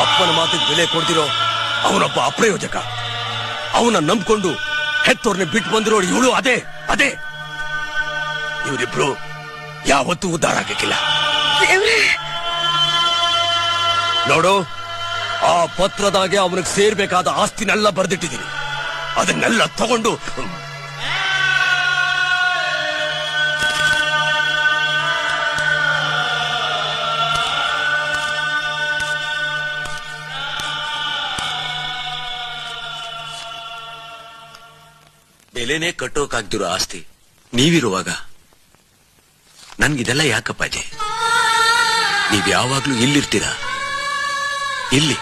ಅಪ್ಪನ ಮಾತಿಗೆ ಬೆಲೆ ಕೊಡ್ತಿರೋ ಅವನೊಬ್ಬ ಅಪ್ರಯೋಜಕ. ಅವನ ನಂಬ್ಕೊಂಡು ಹೆತ್ತೋರ್ನ ಬಿಟ್ಟು ಬಂದಿರೋ ಇವಳು ಅದೇ ಅದೇ. ಇವರಿಬ್ರು ಯಾವತ್ತೂ ಉದ್ಧಾರ ಆಗಕ್ಕಿಲ್ಲ. ನೋಡು, ಆ ಪತ್ರದಾಗೆ ಅವನಿಗೆ ಸೇರ್ಬೇಕಾದ ಆಸ್ತಿನೆಲ್ಲ ಬರ್ದಿಟ್ಟಿದ್ದೀನಿ. ಅದನ್ನೆಲ್ಲ ತಗೊಂಡು ಬೆಲೆನೇ ಕಟ್ಟೋಕಾಗ್ದಿರೋ ಆಸ್ತಿ ನೀವಿರುವಾಗ ನನ್ಗಿದೆಲ್ಲ ಯಾಕಪ್ಪಾಜಿ? ನೀವ್ ಯಾವಾಗ್ಲೂ ಇಲ್ಲಿರ್ತೀರಾ. ಇಲ್ಲಿ